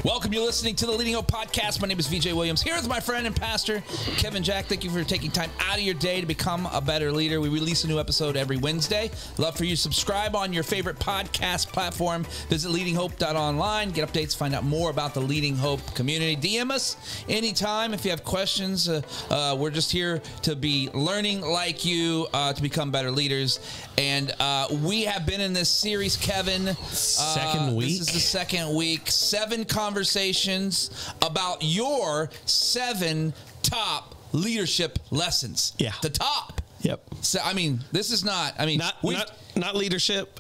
Welcome. You're listening to the Leading Hope Podcast. My name is VJ Williams. Here is my friend and pastor, Kevin Jack. Thank you for taking time out of your day to become a better leader. We release a new episode every Wednesday. Love for you to subscribe on your favorite podcast platform. Visit leadinghope.online. Get updates, find out more about the Leading Hope community. DM us anytime if you have questions. We're just here to be learning like you to become better leaders. And we have been in this series, Kevin. Second week. This is the second week. 7 conversations about your 7 top leadership lessons. Yeah. The top. Yep. So, I mean, this is not, I mean, not leadership,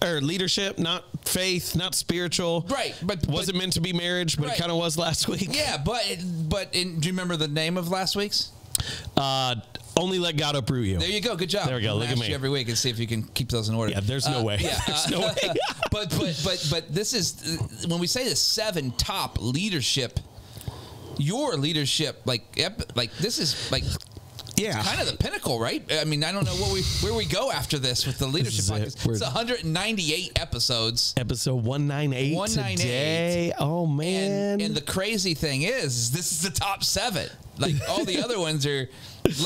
not faith, not spiritual. Right. But wasn't meant to be marriage, but right. It kind of was last week. Yeah. Do you remember the name of last week's? Only let God uproot you. There you go. Good job. There we go. Look at me. You every week and see if you can keep those in order. Yeah, there's no way. Yeah, there's no way. but this is when we say the 7 top leadership. Your leadership, like this is like. Yeah, kind of the pinnacle, right? I mean, I don't know where we go after this with the leadership podcast. It's 198 episodes. Episode 198 today. Oh, man. And the crazy thing is this is the top 7. Like, all the other ones are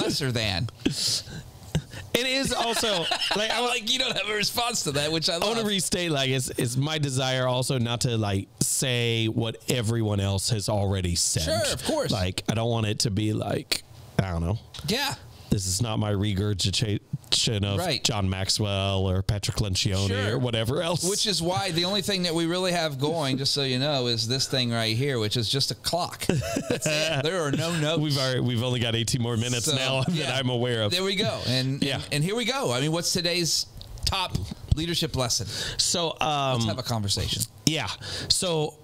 lesser than. It is also like I'm like, you don't have a response to that, which I love. I want to restate, like, it's my desire also not to like say what everyone else has already said. Sure, of course. Like, I don't want it to be like, I don't know. Yeah. This is not my regurgitation of right. John Maxwell or Patrick Lencioni or whatever else. Which is why the only thing that we really have going, just so you know, is this thing right here, which is just a clock. That's it. There are no notes. We've only got 18 more minutes now that I'm aware of. There we go. And here we go. I mean, what's today's top leadership lesson? So let's have a conversation. Yeah. So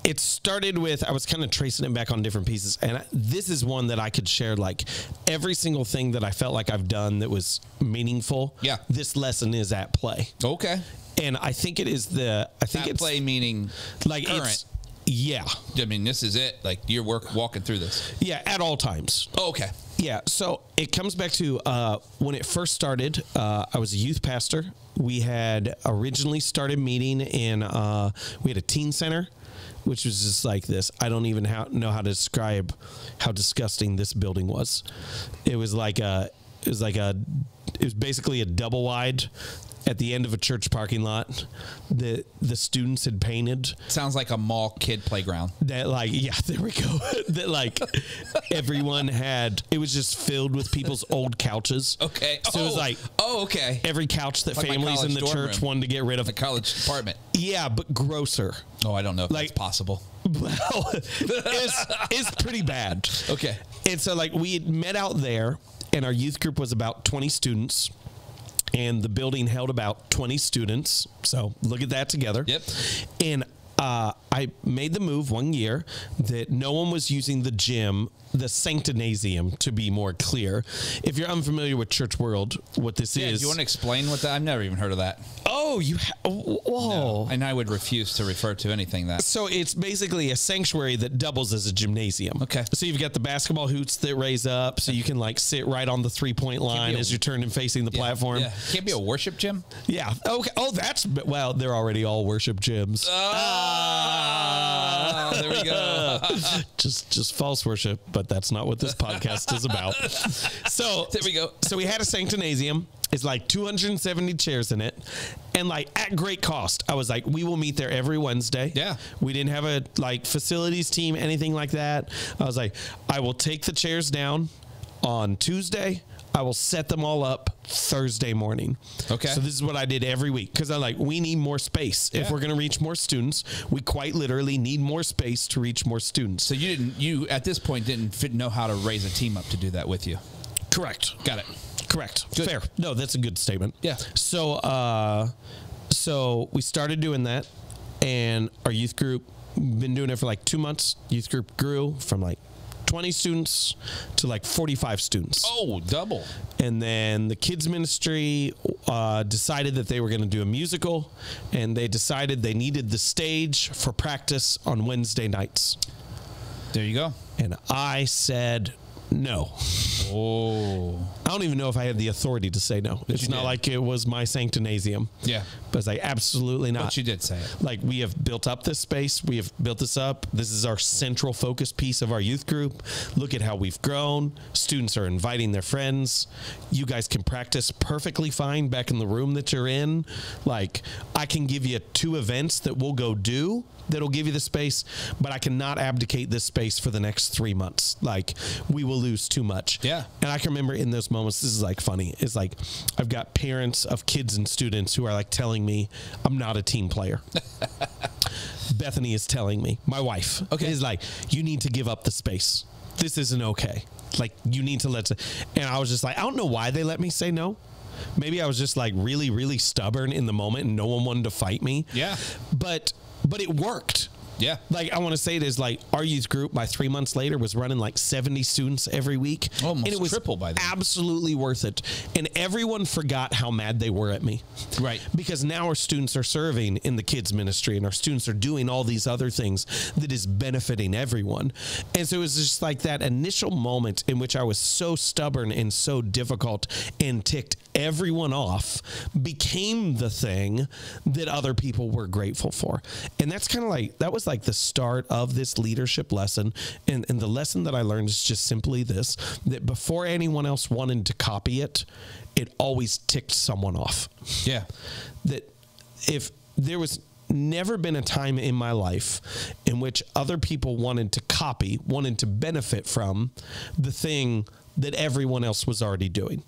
it started with, I was kind of tracing it back on different pieces. And this is one that I could share, like every single thing that I felt like I've done that was meaningful. Yeah. This lesson is at play. Okay. And I think it is at play meaning like current. Yeah. I mean, this is it. Like you're walking through this. Yeah. At all times. Oh, okay. Yeah. So it comes back to when it first started, I was a youth pastor. We had originally started meeting in, we had a teen center, which was just like this. I don't even know how to describe how disgusting this building was. It was basically a double wide at the end of a church parking lot that the students had painted. Sounds like a mall kid playground. That like, yeah, there we go. That like everyone had, it was just filled with people's old couches. Okay. So it was like, okay. Every couch that like families in the church wanted to get rid of. The college apartment. Yeah, but grosser. Oh, I don't know if that's possible. Well, it's pretty bad. Okay. And so like we had met out there and our youth group was about 20 students. And the building held about 20 students. So look at that together. Yep. And I made the move one year that no one was using the gym, the Sanctinasium, to be more clear. If you're unfamiliar with church world, what this is. Do you want to explain what that? I've never even heard of that. Oh, whoa. No, and I would refuse to refer to anything that. So it's basically a sanctuary that doubles as a gymnasium. Okay. So you've got the basketball hoops that raise up, so you can like sit right on the 3-point line as you're turning facing the platform. Yeah. Can't be a worship gym. Yeah. Okay. Oh, well, they're already all worship gyms. There we go. just false worship, but that's not what this podcast is about. So there we go. So we had a Sanctinasium. It's like 270 chairs in it. And like at great cost, I was like, we will meet there every Wednesday. Yeah. We didn't have a like facilities team, anything like that. I was like, I will take the chairs down on Tuesday. I will set them all up Thursday morning. Okay. So this is what I did every week because I'm like, we need more space. Yeah. If we're going to reach more students, we quite literally need more space to reach more students. So you at this point didn't know how to raise a team up to do that with you. Correct. Got it. Correct. Good. Fair. No, that's a good statement. Yeah. So we started doing that, and our youth group, been doing it for like 2 months. Youth group grew from like 20 students to like 45 students. Oh, double. And then the kids ministry decided that they were going to do a musical, and they decided they needed the stage for practice on Wednesday nights. There you go. And I said, no. Oh. I don't even know if I had the authority to say no. It's not like it was my sanctinasium. Yeah. But it's like, absolutely not. But you did say it. Like, we have built up this space. We have built this up. This is our central focus piece of our youth group. Look at how we've grown. Students are inviting their friends. You guys can practice perfectly fine back in the room that you're in. Like, I can give you 2 events that we'll go do that'll give you the space, but I cannot abdicate this space for the next 3 months. Like, we will lose too much. Yeah. And I can remember in those moments, this is like funny. It's like, I've got parents of kids and students who are like telling me I'm not a team player. Bethany is telling me, my wife, is like, you need to give up the space. This isn't okay. Like, you need to and I was just like, I don't know why they let me say no. Maybe I was just like really, really stubborn in the moment and no one wanted to fight me. Yeah. But it worked. Yeah. Like, I want to say it is like our youth group by 3 months later was running like 70 students every week. Almost and it was triple by then. Absolutely worth it. And everyone forgot how mad they were at me. Right. Because now our students are serving in the kids ministry and our students are doing all these other things that is benefiting everyone. And so it was just like that initial moment in which I was so stubborn and so difficult and ticked everyone off became the thing that other people were grateful for. And that's kind of like, that was like the start of this leadership lesson. And the lesson that I learned is just simply this, that before anyone else wanted to copy it, it always ticked someone off. Yeah. That if there was never been a time in my life in which other people wanted to copy, wanted to benefit from the thing that everyone else was already doing.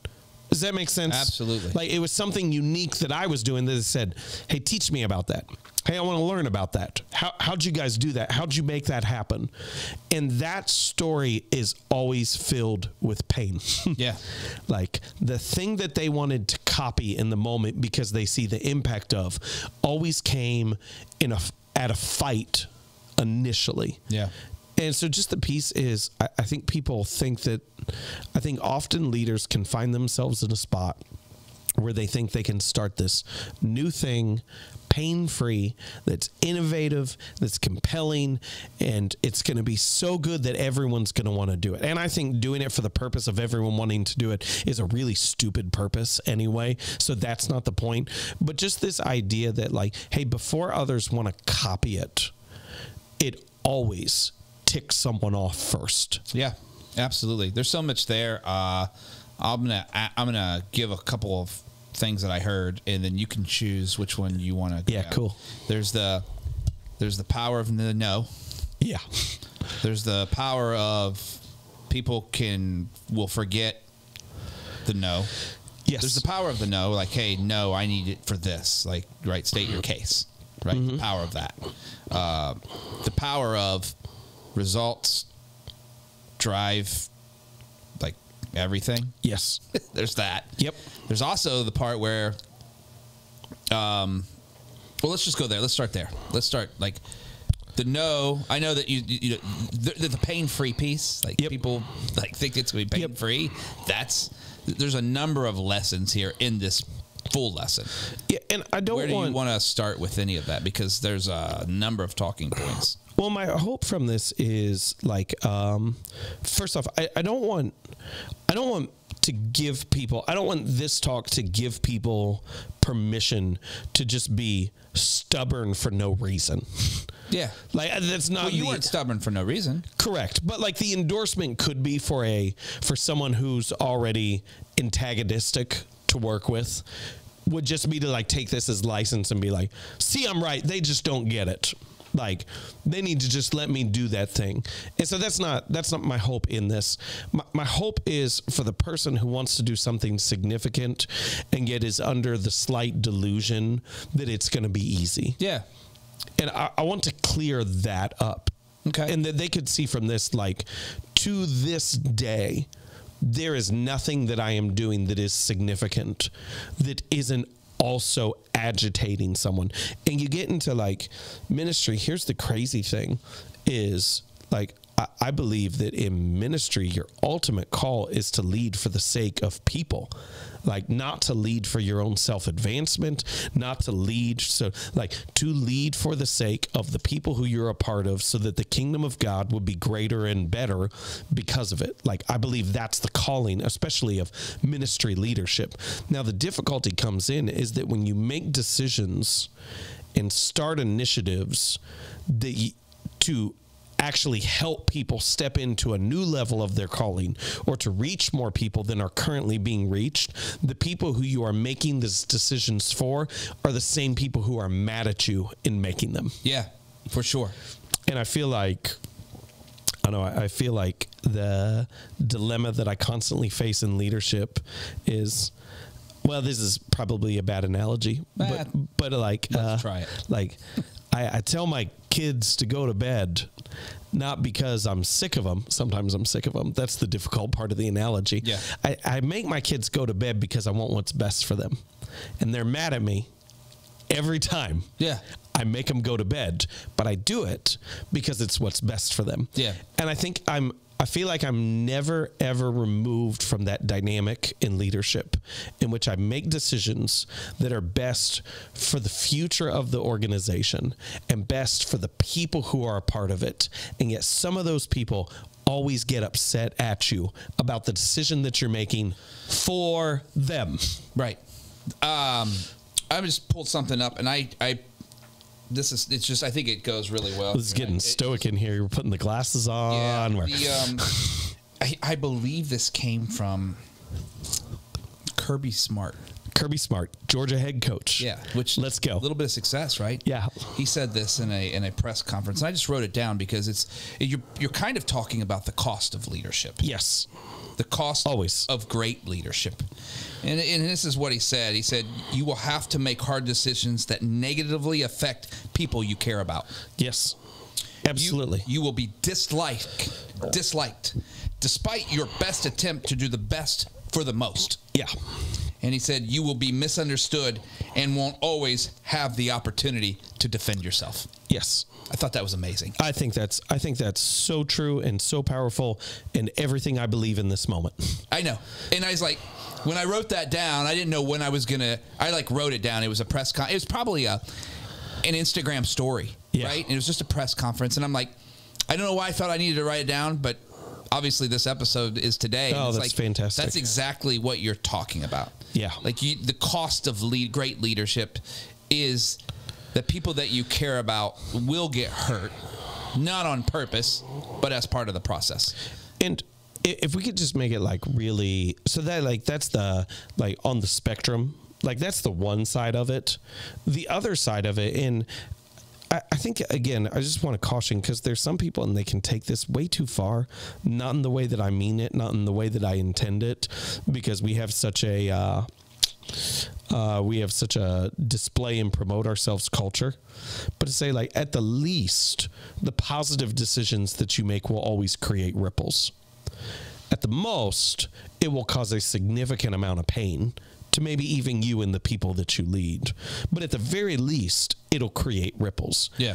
Does that make sense? Absolutely. Like, it was something unique that I was doing that said, hey, teach me about that. Hey, I want to learn about that. How'd you guys do that? How'd you make that happen? And that story is always filled with pain. Yeah. Like, the thing that they wanted to copy in the moment because they see the impact of always came at a fight initially. Yeah. And so just the piece is, I think people think that, I think often leaders can find themselves in a spot where they think they can start this new thing, pain-free, that's innovative, that's compelling, and it's going to be so good that everyone's going to want to do it. And I think doing it for the purpose of everyone wanting to do it is a really stupid purpose anyway, so that's not the point. But just this idea that, like, hey, before others want to copy it, it always tick someone off first. Yeah, absolutely. There's so much there. I'm gonna give a couple of things that I heard, and then you can choose which one you want to. Yeah, cool. There's the power of the no. Yeah. There's the power of people will forget the no. Yes. There's the power of the no, like, hey, no, I need it for this. Like, right, state your case. Right, the power of that. The power of results drive, like, everything. Yes. There's that. Yep. There's also the part where, well, let's just go there. Let's start there. Let's start, like, the no. I know that the pain-free piece, like, people, like, think it's going to be pain-free. There's a number of lessons here in this full lesson. Yeah, and I don't Where do you want to start with any of that? Because there's a number of talking points. Well, my hope from this is, like, first off, I don't want to give people, I don't want this talk to give people permission to just be stubborn for no reason. Yeah. Like, that's not. Well, you weren't stubborn for no reason. Correct. But, like, the endorsement could be for someone who's already antagonistic to work with, would just be to, like, take this as license and be like, see, I'm right. They just don't get it. Like, they need to just let me do that thing. And so that's not my hope in this. My hope is for the person who wants to do something significant and yet is under the slight delusion that it's going to be easy. Yeah. And I want to clear that up. Okay. And that they could see from this, like, to this day, there is nothing that I am doing that is significant that isn't also agitating someone. And you get into, like, ministry. Here's the crazy thing is, like, I believe that in ministry, your ultimate call is to lead for the sake of people. like not to lead for your own self-advancement, not to lead, so like to lead for the sake of the people who you're a part of, so that the kingdom of God would be greater and better because of it. Like, I believe that's the calling, especially of ministry leadership. Now, the difficulty comes in is that when you make decisions and start initiatives that to actually help people step into a new level of their calling, or to reach more people than are currently being reached, the people who you are making these decisions for are the same people who are mad at you in making them. Yeah, for sure. And I feel like, I feel like the dilemma that I constantly face in leadership is, well, this is probably a bad analogy, but like, let's try it. Like, I tell my kids to go to bed, not because I'm sick of them. Sometimes I'm sick of them. That's the difficult part of the analogy. Yeah. I make my kids go to bed because I want what's best for them. And they're mad at me every time. Yeah. I make them go to bed, but I do it because it's what's best for them. Yeah. And I think I feel like I'm never, ever removed from that dynamic in leadership in which I make decisions that are best for the future of the organization and best for the people who are a part of it. And yet some of those people always get upset at you about the decision that you're making for them. Right. I just pulled something up, and it's just, I think it goes really well. It's getting stoic in here. You're putting the glasses on. Yeah, I believe this came from Kirby Smart. Kirby Smart, Georgia head coach. Yeah, which let's go. A little bit of success, right? Yeah. He said this in a press conference, and I just wrote it down because you're kind of talking about the cost of leadership. Yes. The cost always of great leadership. And this is what he said. He said, you will have to make hard decisions that negatively affect people you care about. Yes, absolutely. You will be disliked, despite your best attempt to do the best for the most. Yeah. And he said, you will be misunderstood and won't always have the opportunity to defend yourself. Yes. I thought that was amazing. I think that's so true and so powerful in everything I believe in this moment. I know. And I was like, when I wrote that down, I didn't know when I was going to, I like wrote it down. It was a press it was probably an Instagram story, right? And it was just a press conference. And I'm like, I don't know why I thought I needed to write it down, but obviously this episode is today. Oh, that's fantastic. That's exactly what you're talking about. Yeah. Like the cost of great leadership is that people that you care about will get hurt, not on purpose, but as part of the process. And if we could just make it like really, so that like, that's the, like on the spectrum, like that's the one side of it. The other side of it, and I think, again, I just want to caution, because there's some people and they can take this way too far, not in the way that I mean it, not in the way that I intend it, because we have such a display and promote ourselves culture. But to say, like, at the least, the positive decisions that you make will always create ripples. At the most, it will cause a significant amount of pain to maybe even you and the people that you lead. But at the very least, it'll create ripples. Yeah.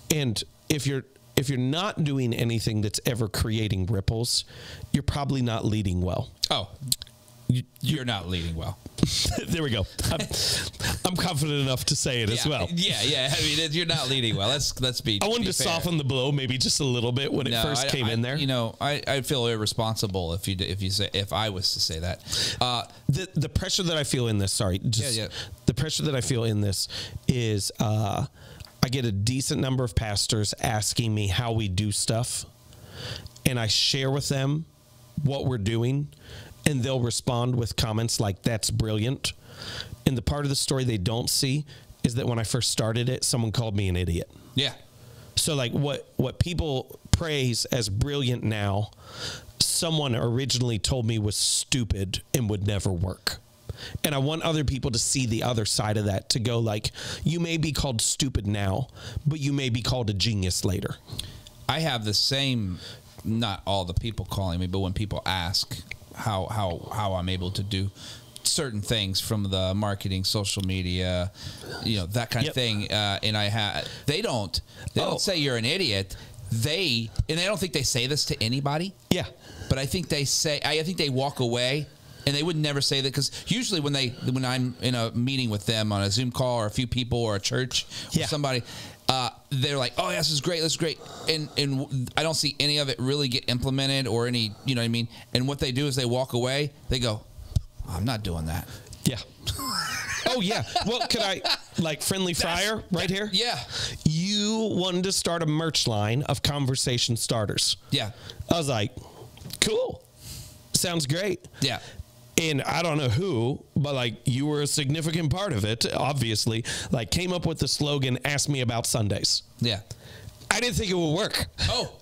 And if you're not doing anything that's ever creating ripples, you're probably not leading well. Oh, you're not leading well. There we go. I'm confident enough to say it as well. Yeah. I mean, you're not leading well. Let's be. I wanted to fair. Soften the blow, maybe just a little bit when it first came in there. You know, I'd feel irresponsible if I was to say that. The pressure that I feel in this. Sorry, the pressure that I feel in this is I get a decent number of pastors asking me how we do stuff, and I share with them what we're doing. And they'll respond with comments like, that's brilliant. And the part of the story they don't see is that when I first started it, someone called me an idiot. Yeah. So like what people praise as brilliant now, someone originally told me was stupid and would never work. And I want other people to see the other side of that, to go like, you may be called stupid now, but you may be called a genius later. I have the same, not all the people calling me, but when people ask how I'm able to do certain things from the marketing, social media, that kind of thing. And they don't say you're an idiot. And they don't think they say this to anybody. Yeah. But I think they walk away And they would never say that, because usually when I'm in a meeting with them on a Zoom call, or a few people, or a church, or somebody, they're like, "Oh, yeah, this is great. This is great." And I don't see any of it really get implemented, or any, you know what I mean? And what they do is they walk away. They go, "I'm not doing that." Yeah. Oh, yeah. Well, could I, like Friendly Fire right here? Yeah. You wanted to start a merch line of conversation starters. Yeah. I was like, cool. Sounds great. Yeah. And I don't know who, but like you were a significant part of it, obviously. Like came up with the slogan, "Ask me about Sundays." Yeah. I didn't think it would work. Oh,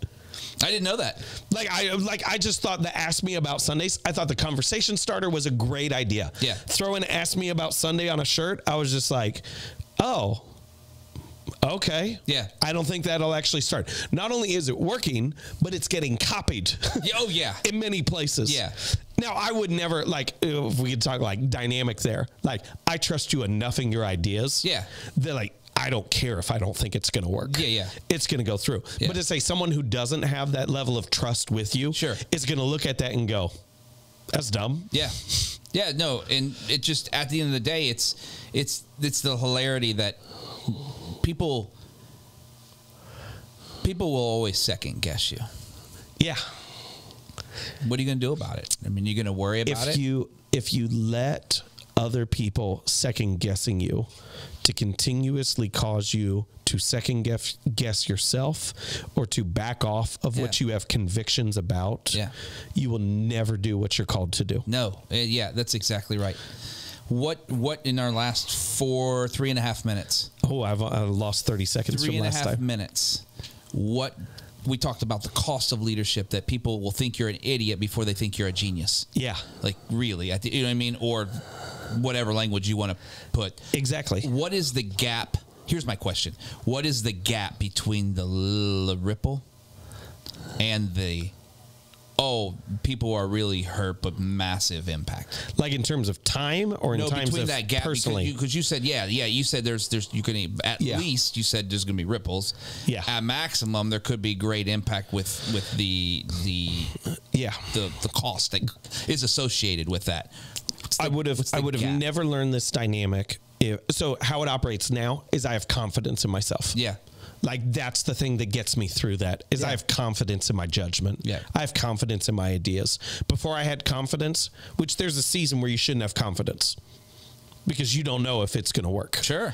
I didn't know that. I just thought the "Ask Me About Sundays," I thought the conversation starter was a great idea. Yeah. Throw an "Ask Me About Sunday" on a shirt. I was just like, oh, okay. Yeah. I don't think that'll actually start. Not only is it working, but it's getting copied. Oh, yeah. In many places. Yeah. Now, I would never, like, if we could talk like dynamic there, like, I trust you enough in your ideas. Yeah. They're like, I don't care if I don't think it's going to work. Yeah, yeah. It's going to go through. Yeah. But to say someone who doesn't have that level of trust with you Sure. is going to look at that and go, that's dumb. Yeah. Yeah, no, and it just, at the end of the day, it's the hilarity that people will always second guess you. Yeah. What are you going to do about it? I mean, you're going to worry about it? If you let other people second guessing you to continuously cause you to second guess yourself, or to back off of what you have convictions about, you will never do what you're called to do. No. Yeah, that's exactly right. What in our last 3.5 minutes? Oh, I've lost 30 seconds from last time. 3.5 minutes. What we talked about, the cost of leadership, that people will think you're an idiot before they think you're a genius. Yeah. Like, really, you know what I mean? Or whatever language you want to put. Exactly. What is the gap? Here's my question. What is the gap between the ripple and the, people are really hurt, but massive impact? Like in terms of time, or in terms between of that gap, personally? Because you said, you said there's you can, at least you said there's going to be ripples. Yeah. At maximum, there could be great impact with the cost that is associated with that. I would have never learned this dynamic. So how it operates now is I have confidence in myself. Yeah. Like, that's the thing that gets me through that, is I have confidence in my judgment. Yeah. I have confidence in my ideas. Before I had confidence, which there's a season where you shouldn't have confidence because you don't know if it's going to work. Sure.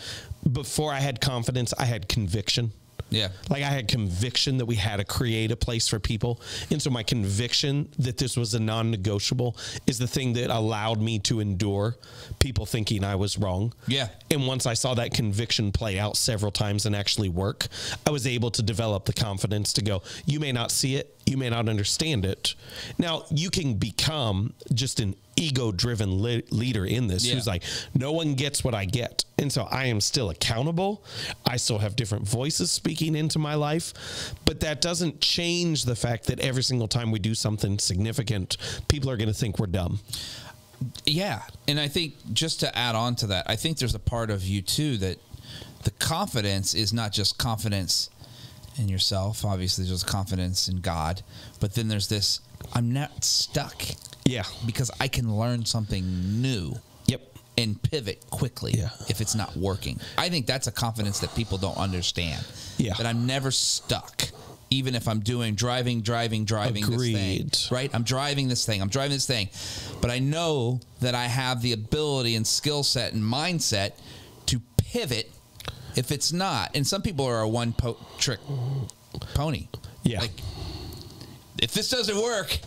Before I had confidence, I had conviction. Yeah. Like, I had conviction that we had to create a place for people. And so my conviction that this was a non-negotiable is the thing that allowed me to endure people thinking I was wrong. Yeah. And once I saw that conviction play out several times and actually work, I was able to develop the confidence to go, you may not see it, you may not understand it. Now, you can become just an ego-driven leader in this who's like, no one gets what I get. And so I am still accountable. I still have different voices speaking into my life. But that doesn't change the fact that every single time we do something significant, people are going to think we're dumb. Yeah. And I think, just to add on to that, I think there's a part of you too that the confidence is not just confidence in yourself. Obviously, there's confidence in God. But then there's this, I'm not stuck. Yeah. Because I can learn something new. Yep. And pivot quickly if it's not working. I think that's a confidence that people don't understand. Yeah. That I'm never stuck. Even if I'm driving Agreed. this thing, right? I'm driving this thing, but I know that I have the ability and skill set and mindset to pivot if it's not. And some people are a one-trick pony. Yeah. Like, if this doesn't work,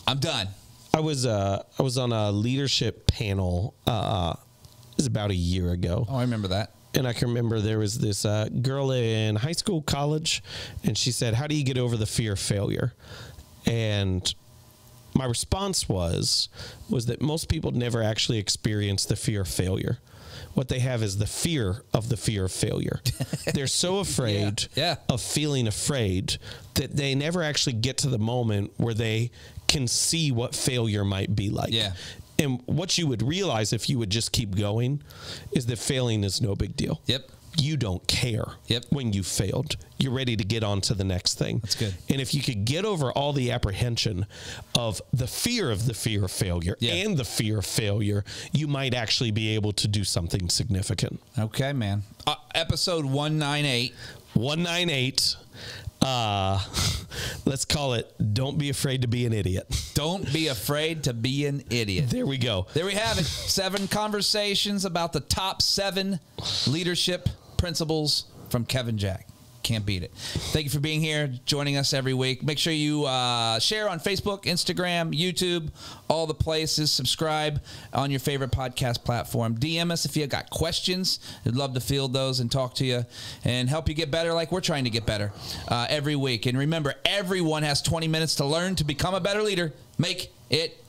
I'm done. I was on a leadership panel. It was about a year ago. Oh, I remember that. And I can remember there was this girl in high school, college, and she said, how do you get over the fear of failure? And my response was that most people never actually experience the fear of failure. What they have is the fear of failure. They're so afraid of feeling afraid that they never actually get to the moment where they can see what failure might be like. Yeah. And what you would realize if you would just keep going is that failing is no big deal. Yep. you don't care when you failed. You're ready to get on to the next thing. That's good. And if you could get over all the apprehension of the fear of failure and the fear of failure, you might actually be able to do something significant. Okay, man. Episode 198. 198. Let's call it, don't be afraid to be an idiot. Don't be afraid to be an idiot. There we go. There we have it. 7 conversations about the top 7 leadership principles from Kevin Jack. Can't beat it. Thank you for being here, joining us every week. Make sure you share on Facebook, Instagram, YouTube, all the places. Subscribe on your favorite podcast platform. DM us if you got questions. We'd love to field those and talk to you and help you get better like we're trying to get better every week. And remember, everyone has 20 minutes to learn to become a better leader. Make it